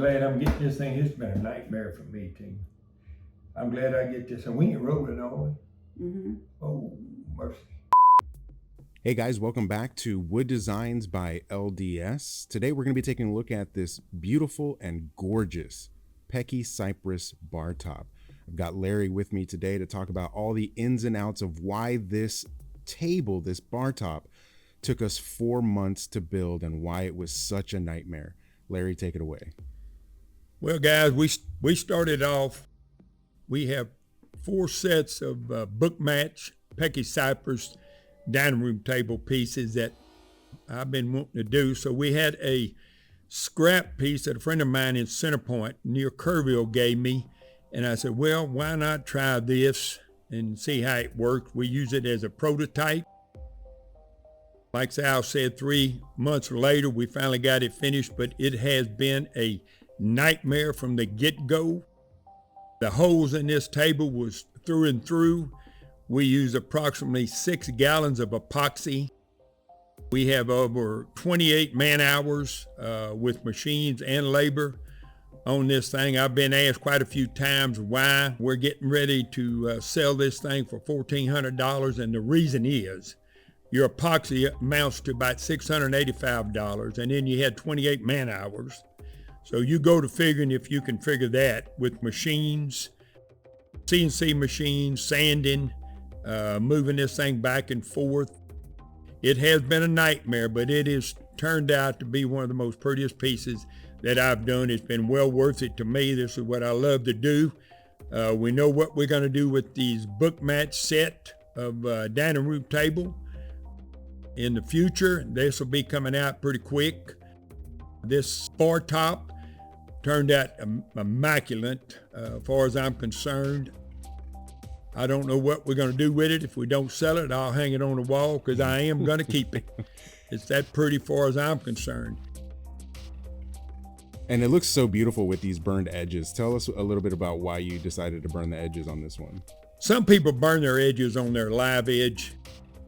glad I'm getting this thing. It's been a nightmare for me, Tina. I'm glad I get this. And we ain't rolling, are we? Mm-hmm. Oh, mercy. Hey guys, welcome back to Wood Designs by LDS. Today we're going to be taking a look at this beautiful and gorgeous Pecky Cypress bar top. I've got Larry with me today to talk about all the ins and outs of why this table, this bar top, took us 4 months to build and why it was such a nightmare. Larry, take it away. Well, guys, we started off, we have 4 sets of book match Pecky Cypress dining room table pieces that I've been wanting to do. So we had a scrap piece that a friend of mine in Centerpoint near Kerrville gave me. And I said, well, why not try this and see how it works? We use it as a prototype. Like Sal said, 3 months later, we finally got it finished, but it has been a nightmare from the get-go. The holes in this table was through and through. We use approximately 6 gallons of epoxy. We have over 28 man-hours with machines and labor on this thing. I've been asked quite a few times why we're getting ready to sell this thing for $1,400, and the reason is your epoxy amounts to about $685, and then you had 28 man-hours. So you go to figuring if you can figure that with machines, CNC machines, sanding, moving this thing back and forth. It has been a nightmare, but it has turned out to be one of the most prettiest pieces that I've done. It's been well worth it to me. This is what I love to do. We know what we're going to do with these book match set of dining room table. In the future, this will be coming out pretty quick. This bar top turned out immaculate as far as I'm concerned. I don't know what we're going to do with it. If we don't sell it, I'll hang it on the wall because I am going to keep it. It's that pretty far as I'm concerned. And it looks so beautiful with these burned edges. Tell us a little bit about why you decided to burn the edges on this one. Some people burn their edges on their live edge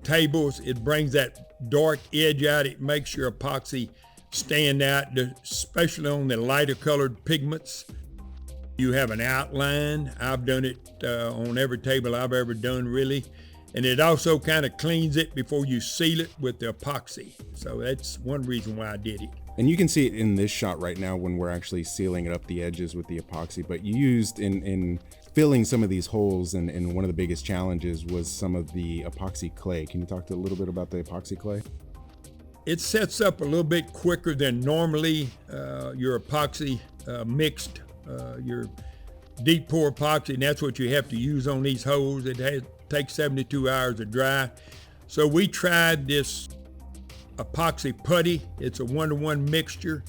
tables. It brings that dark edge out. It makes your epoxy stand out, especially on the lighter colored pigments. You have an outline. I've done it on every table I've ever done, really. And it also kind of cleans it before you seal it with the epoxy. So that's one reason why I did it. And you can see it in this shot right now when we're actually sealing it up the edges with the epoxy, but you used in filling some of these holes, and one of the biggest challenges was some of the epoxy clay. Can you talk a little bit about the epoxy clay? It sets up a little bit quicker than normally your epoxy mixed, your deep pour epoxy, and that's what you have to use on these holes. It takes 72 hours to dry. So we tried this epoxy putty. It's a 1-to-1 mixture.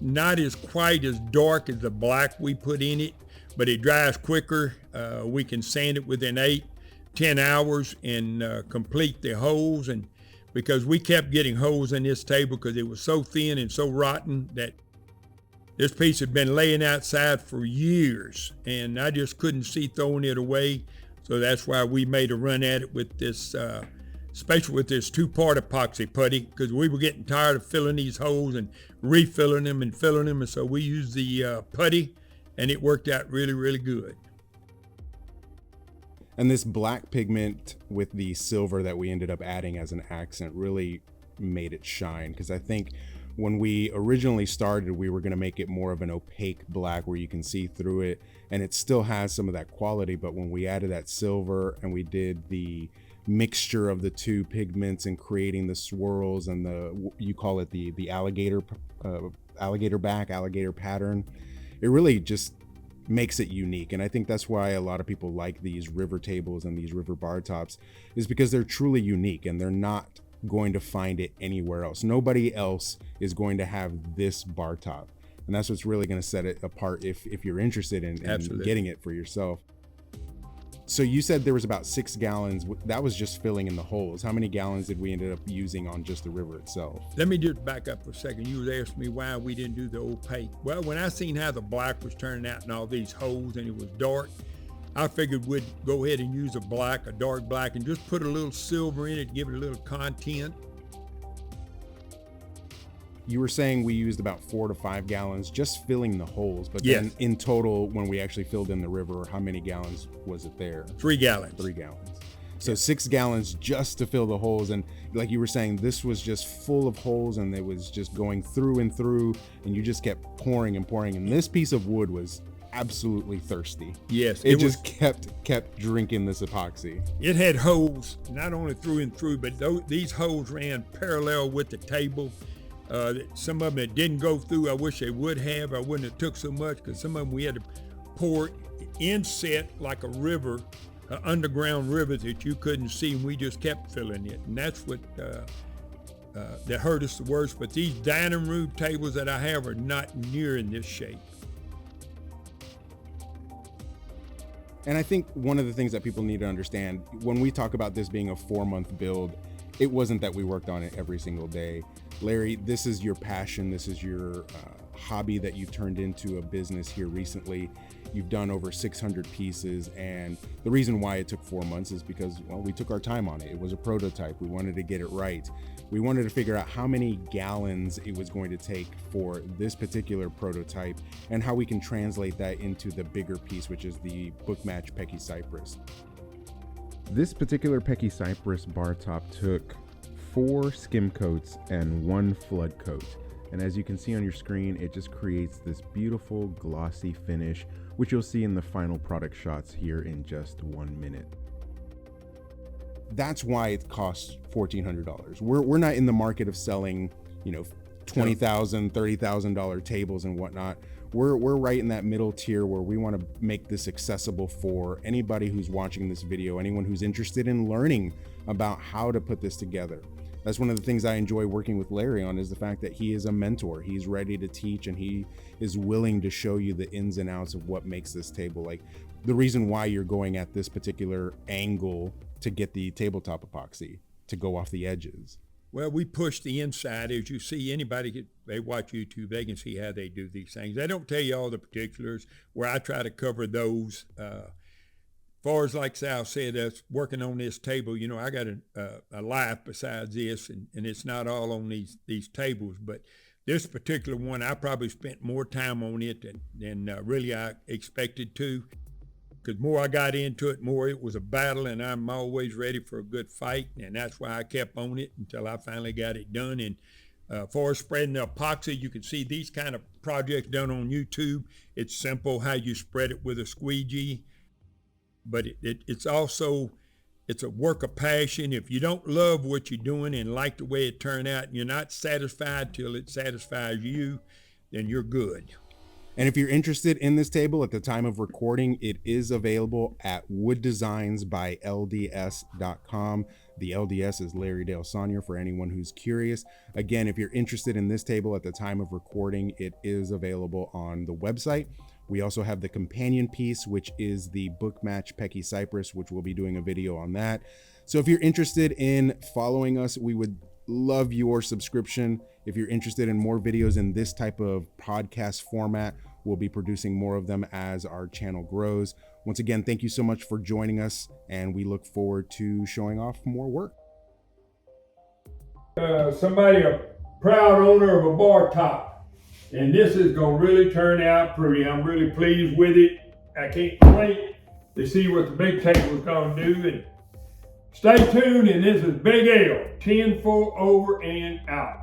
Not as quite as dark as the black we put in it, but it dries quicker. We can sand it within 8-10 hours and complete the holes. And because we kept getting holes in this table because it was so thin and so rotten that this piece had been laying outside for years, and I just couldn't see throwing it away. So that's why we made a run at it with this, especially with this 2-part epoxy putty, because we were getting tired of filling these holes and refilling them and filling them. And so we used the putty, and it worked out really, really good. And this black pigment with the silver that we ended up adding as an accent really made it shine, because I think when we originally started, we were going to make it more of an opaque black where you can see through it, and it still has some of that quality. But when we added that silver and we did the mixture of the 2 pigments and creating the swirls and you call it the alligator back, alligator pattern, it really just makes it unique. And I think that's why a lot of people like these river tables and these river bar tops, is because they're truly unique and they're not going to find it anywhere else. Nobody else is going to have this bar top, and that's what's really going to set it apart if you're interested in getting it for yourself. So you said there was about 6 gallons. That was just filling in the holes. How many gallons did we end up using on just the river itself? Let me just back up for a second. You was asking me why we didn't do the opaque. Well, when I seen how the black was turning out in all these holes and it was dark, I figured we'd go ahead and use a dark black, and just put a little silver in it, give it a little content. You were saying we used about 4 to 5 gallons just filling the holes, but Yes. then in total, when we actually filled in the river, how many gallons was it there? 3 gallons. 3 gallons. So 6 gallons just to fill the holes. And like you were saying, this was just full of holes and it was just going through and through, and you just kept pouring and pouring. And this piece of wood was absolutely thirsty. Yes, It just kept drinking this epoxy. It had holes, not only through and through, but these holes ran parallel with the table. Some of them it didn't go through. I wish they would have. I wouldn't have took so much, because some of them we had to pour inset like a river, an underground river that you couldn't see, and we just kept filling it. And that's what that hurt us the worst. But these dining room tables that I have are not near in this shape. And I think one of the things that people need to understand, when we talk about this being a 4-month build, it wasn't that we worked on it every single day. Larry, this is your passion. This is your hobby that you turned into a business here recently. You've done over 600 pieces. And the reason why it took 4 months is because, well, we took our time on it. It was a prototype. We wanted to get it right. We wanted to figure out how many gallons it was going to take for this particular prototype and how we can translate that into the bigger piece, which is the Bookmatch Pecky Cypress. This particular Pecky Cypress bar top took 4 skim coats and 1 flood coat. And as you can see on your screen, it just creates this beautiful glossy finish, which you'll see in the final product shots here in just 1 minute. That's why it costs $1,400. We're not in the market of selling, $20,000, $30,000 tables and whatnot. We're right in that middle tier where we want to make this accessible for anybody who's watching this video, anyone who's interested in learning about how to put this together. That's one of the things I enjoy working with Larry on, is the fact that he is a mentor. He's ready to teach, and he is willing to show you the ins and outs of what makes this table. Like the reason why you're going at this particular angle to get the tabletop epoxy to go off the edges. Well, we push the inside. As you see, they watch YouTube, they can see how they do these things. They don't tell you all the particulars, where I try to cover those. Far as like Sal said, us working on this table, I got a life besides this, and it's not all on these tables. But this particular one, I probably spent more time on it than really I expected to. Because more I got into it, more it was a battle, and I'm always ready for a good fight, and that's why I kept on it until I finally got it done. And for spreading the epoxy, you can see these kind of projects done on YouTube. It's simple how you spread it with a squeegee, but it's also a work of passion. If you don't love what you're doing and like the way it turned out, and you're not satisfied till it satisfies you, then you're good. And if you're interested in this table at the time of recording, it is available at wooddesignsbylds.com. The LDS is Larry Dale Saunier, for anyone who's curious. Again, if you're interested in this table at the time of recording, it is available on the website. We also have the companion piece, which is the Bookmatch Pecky Cypress, which we'll be doing a video on that. So if you're interested in following us, we would love your subscription. If you're interested in more videos in this type of podcast format, we'll be producing more of them as our channel grows. Once again, thank you so much for joining us, and we look forward to showing off more work. Somebody a proud owner of a bar top, and this is gonna really turn out pretty. I'm really pleased with it. I can't wait to see what the big table is gonna do. And stay tuned. And this is Big L, 10-4 over and out.